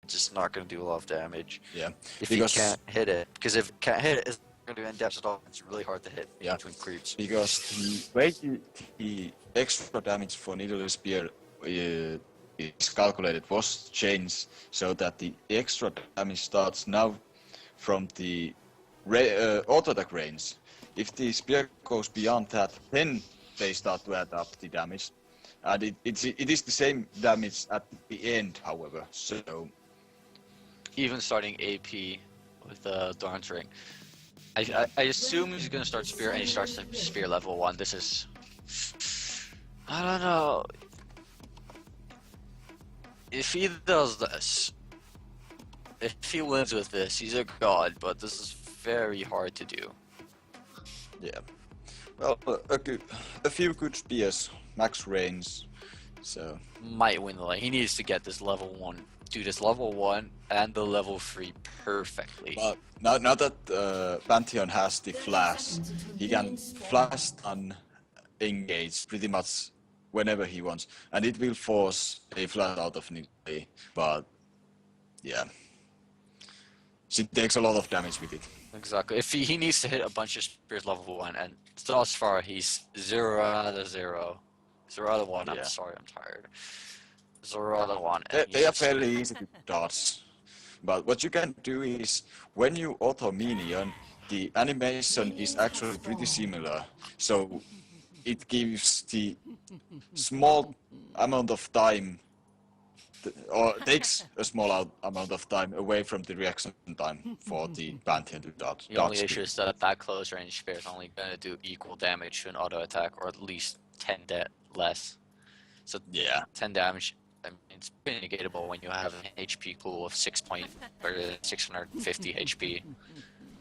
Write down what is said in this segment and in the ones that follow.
just not going to do a lot of damage. Yeah, if you can't hit it. Because if it can't hit it, it's not going to do any damage at all. It's really hard to hit between creeps. Because the way the extra damage for Needle Spear is calculated was changed so that the extra damage starts now from the auto attack range. If the spear goes beyond that, then they start to add up the damage. And it is the same damage at the end, however. So even starting AP with the Dawn's Ring, I assume he's gonna start Spear, and he starts the Spear level 1. This is, I don't know. If he does this, if he wins with this, he's a god. But this is very hard to do. Yeah. Well, a few good spears, max range, so might win the lane. He needs to get this level 1. Do this level 1 and the level 3 perfectly. But now that Pantheon has the flash, he can flash and engage pretty much whenever he wants, and it will force a flash out of Nidalee. But yeah, she takes a lot of damage with it. Exactly. If he needs to hit a bunch of spears level 1, and thus far he's 0 out of 0. 0 out of 1, I'm sorry, I'm tired. 0 out of 1. They are fairly easy to dodge. But what you can do is, when you auto minion, the animation is actually pretty similar. So it gives the small amount of time, or takes a small amount of time away from the reaction time for the Pantheon to dodge. The only issue is that close range spear is only going to do equal damage to an auto attack, or at least 10 less. So yeah, 10 damage. I mean, it's pretty negatable when you have an HP pool of 650 HP.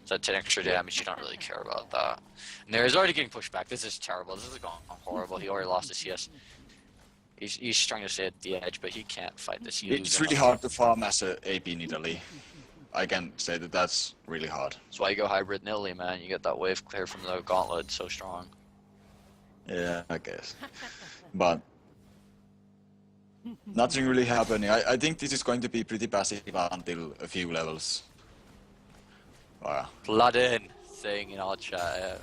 So 10 extra damage, you don't really care about that. And there is already getting pushed back. This is terrible. This is going horrible. He already lost his CS. He's trying to stay at the edge, but he can't fight this. It's really hard to farm as a AP Nidalee. I can say that that's really hard. That's why you go hybrid Nidalee, man. You get that wave clear from the gauntlet, so strong. Yeah, I guess. But nothing really happening. I think this is going to be pretty passive until a few levels. Blood in, saying in our chat.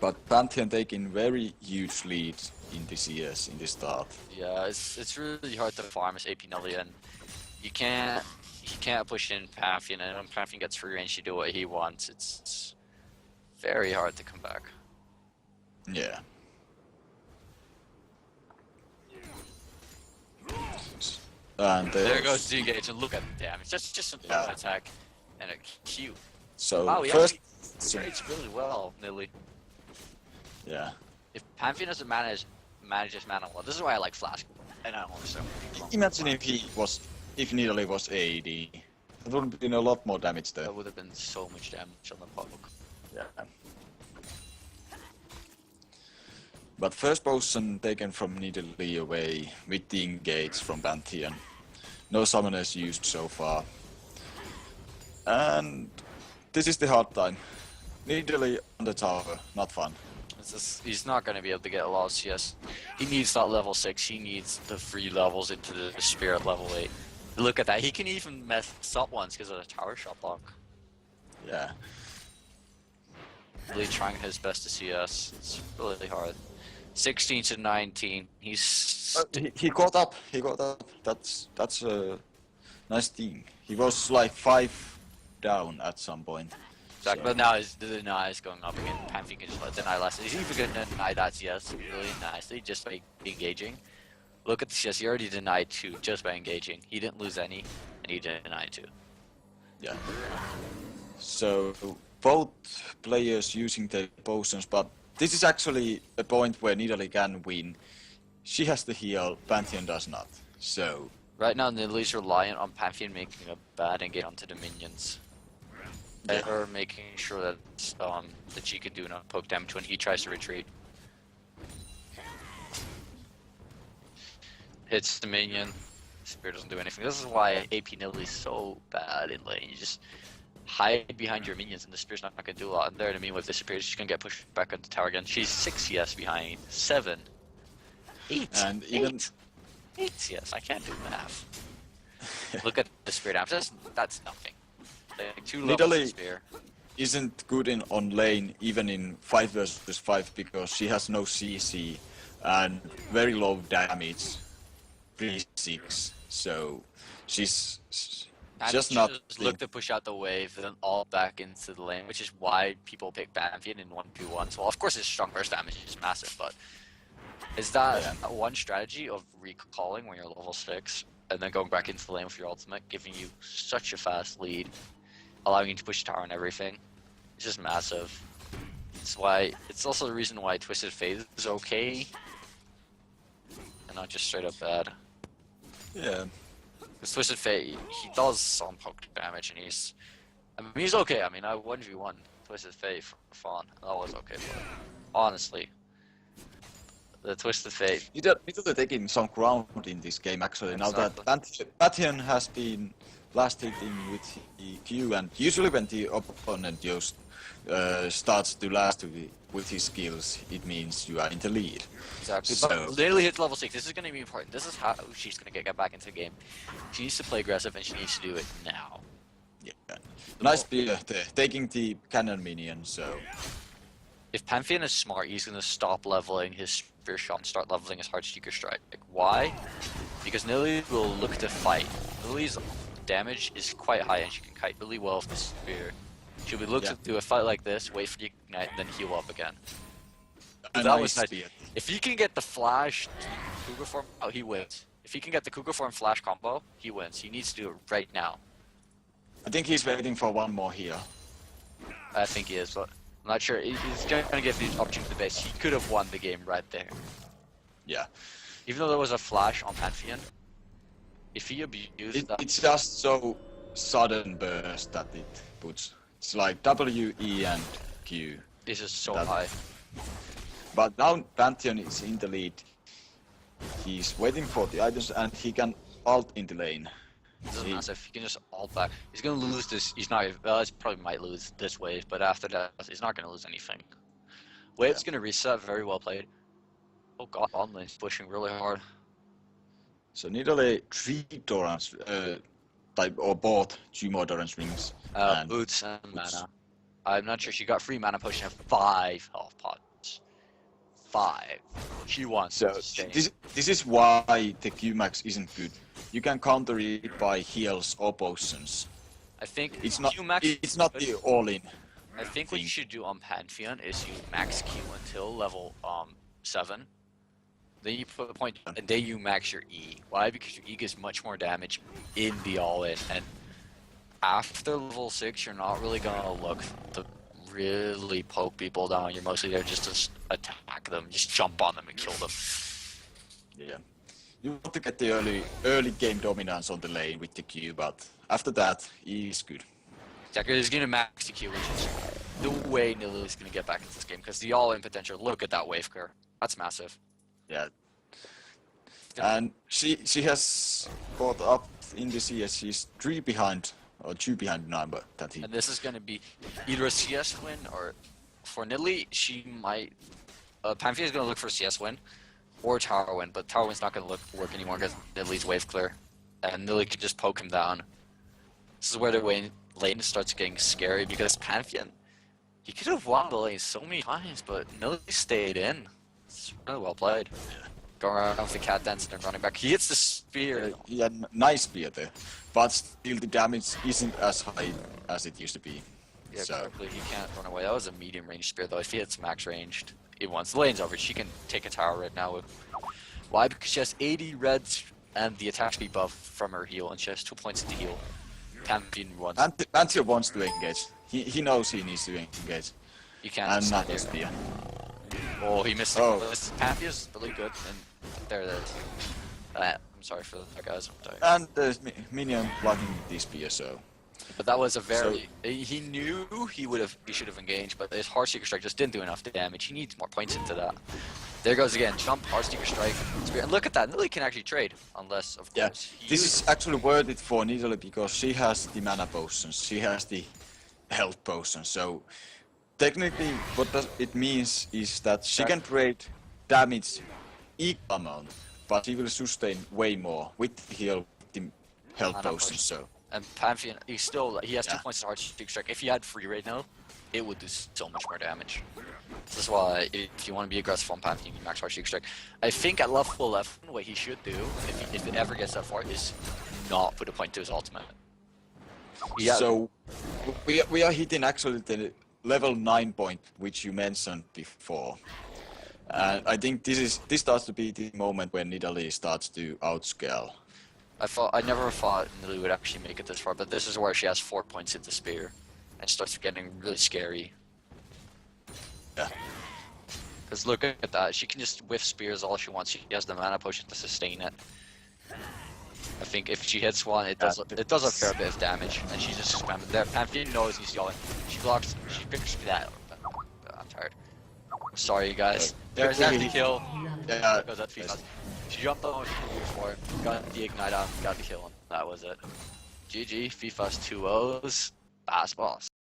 But Pantheon taking very huge lead in this CS, in the start. Yeah, it's really hard to farm as AP Nidalee, and you can't push in Pantheon, and when Pantheon gets free range to do what he wants, it's very hard to come back. Yeah. And there goes the engage, and look at the damage. Just an attack and a Q. So wow, first, trades really well, Nidalee. Yeah. If Pantheon doesn't manages mana well, this is why I like Flash. And I don't understand. Imagine if Nidalee was AD. That would have been a lot more damage there. That would have been so much damage on the puck. Yeah. But first potion taken from Nidalee away with the engage from Pantheon. No summoners used so far. And this is the hard time. Nidalee on the tower, not fun. He's not going to be able to get a lot of CS. He needs that level 6. He needs the free levels into the spirit level 8. Look at that. He can even mess up once because of the tower shot block. Yeah. Really trying his best to CS. It's really hard. 16 to 19. He caught up. He got up. That's a nice thing. He was like 5 down at some point. Exactly, but now the deny is going up again. Pantheon can just deny less. He's even going to deny that CS really nicely just by engaging. Look at the CS. He already denied 2 just by engaging. He didn't lose any, and he denied 2. Yeah. So both players using the potions, but this is actually a point where Nidalee can win. She has the heal, Pantheon does not. So right now, Nidalee's reliant on Pantheon making a bad engage onto the minions. Yeah. Or making sure that she can do enough poke damage when he tries to retreat. Hits the minion. Spear doesn't do anything. This is why AP Nidalee is so bad in lane. You just hide behind your minions and the spear's not going to do a lot. And there, the minion with disappears, she's going to get pushed back on the tower again. She's 6 CS behind. 7. 8. And even hate CS. I can't do math. Look at the spear damage. That's nothing. Like 2 levels Literally- of spear. Isn't good in on lane even in 5 versus 5 because she has no CC and very low damage, 3-6. So she's just not. Look to push out the wave, then all back into the lane, which is why people pick Pantheon in 1v1. So of course his strong burst damage is massive, but is that one strategy of recalling when you're level 6 and then going back into the lane with your ultimate, giving you such a fast lead, allowing you to push tower and everything? It's just massive. It's also the reason why Twisted Fate is okay and not just straight up bad. Yeah. Because Twisted Fate, he does some poke damage, and he's okay. I mean, I 1v1 Twisted Fate for fun. That was okay, but honestly, the Twisted Fate. Need to taking some ground in this game actually. Exactly. Now that Pantheon has been last hitting with the Q, and usually when the opponent just starts to last with his skills, it means you are in the lead. Exactly. So- But literally hits level 6. This is going to be important. This is how she's going to get back into the game. She needs to play aggressive, and she needs to do it now. Yeah. Nice spear there, taking the cannon minion. So If Pantheon is smart, he's going to stop leveling his spear shot and start leveling his Heartseeker strike. Like, why? Because Nilly will look to fight. Nilly's damage is quite high, and she can kite really well with the spear. She'll be looking to do a fight like this, wait for the ignite, and then heal up again. a That nice was nice. spear. If he can get the flash Cougar form, he wins. If he can get the Cougar form flash combo, he wins. He needs to do it right now. I think he's waiting for one more here. I think he is, but I'm not sure. He's going to give the opportunity to the base. He could have won the game right there. Yeah. Even though there was a flash on Pantheon, if he abused that, It's just so sudden burst that it puts. It's like W, E, and Q. this is so that- high. But now Pantheon is in the lead. He's waiting for the items and he can ult in the lane. This is He- massive. He can just ult back. He's going to lose this. He's not. Well, he probably might lose this wave, but after that, he's not going to lose anything. Wave's going to reset. Very well played. Oh god, Onlane's pushing really hard. So Nidalee 3 Doran's type or bought 2 more Doran's rings. And Boots and boots. mana. I'm not sure. She got free mana potion and 5 health pots. 5. She wants so to stay. this is why the Qmax isn't good. You can counter it by heals or potions. I think It's not. Qmax It's not the all-in. I think what you thing. should do on Pantheon is you max Q until level 7. Then you put a point down, and then you max your E. Why? Because your E gets much more damage in the all-in, and after level 6, you're not really gonna look to really poke people down. You're mostly there just to attack them, just jump on them and kill them. Yeah. You want to get the early game dominance on the lane with the Q, but after that, he is good. Decker is gonna max the Q, which is the way Nilu is gonna get back into this game, because the all-in potential. Look at that wave curve. That's massive. Yeah. And she has caught up in the CS. She's 3 behind or 2 behind number that he. And this is going to be either a CS win or for Nidalee, she might. Pantheon is going to look for a CS win or tower win, but tower win's not going to work anymore because Nidalee's wave clear. And Nidalee can just poke him down. This is where the lane starts getting scary because Pantheon, he could have won the lane so many times, but Nidalee stayed in. It's really well played. Going around with the cat dance and then running back. He hits the spear. He had nice spear there, but still the damage isn't as high as it used to be. Yeah, So correctly. He can't run away. That was a medium range spear, though. If he hits max ranged, once the lane's over, she can take a tower right now. Why? Because she has 80 reds and the attack speed buff from her heal, and she has 2 points to heal. Pantheon once. Pantheon wants to engage. He knows he needs to engage, You can't. and just not stand the here. spear. Oh, he missed. Oh. This Pantheon's really good, and there it is. I'm sorry for that, guys. I'm sorry. And the minion blocking the spear, so. But that was a very. He knew he should have engaged, but his Heartseeker strike just didn't do enough damage. He needs more points into that. There goes again. Jump, Heartseeker strike, spear. And look at that. Nidalee can actually trade, unless of Yeah, course. he this uses- is actually worth it for Nidalee because she has the mana potions, she has the health potions. So technically, what it means is that she can trade damage equal amount, but he will sustain way more with the heal, with the health Mana potion. potion. So And Pantheon, he has 2 Yeah. points of hard streak strike. If he had free right now, it would do so much more damage. This is why, if you want to be aggressive on Pantheon, you max hard streak strike. I think at level 11, what he should do, if it ever gets that far, is not put a point to his ultimate. Yeah. So we are hitting actually the level 9 point, which you mentioned before. And I think this starts to be the moment when Nidalee starts to outscale. I never thought Nidalee would actually make it this far, but this is where she has 4 points in the spear, and starts getting really scary. Yeah. Because look at that, she can just whiff spears all she wants. She has the mana potion to sustain it. I think if she hits one, it does a fair bit of damage, and she just spams there. Pantheon knows he's going. She blocks. She picks that. I'm tired. Sorry, guys. There's that kill. Yeah. Goes at Phifas. She jumped on what she could use for it. Got the ignite out. Got the kill, and that was it. GG. Phifas 2-0s. Baasbas.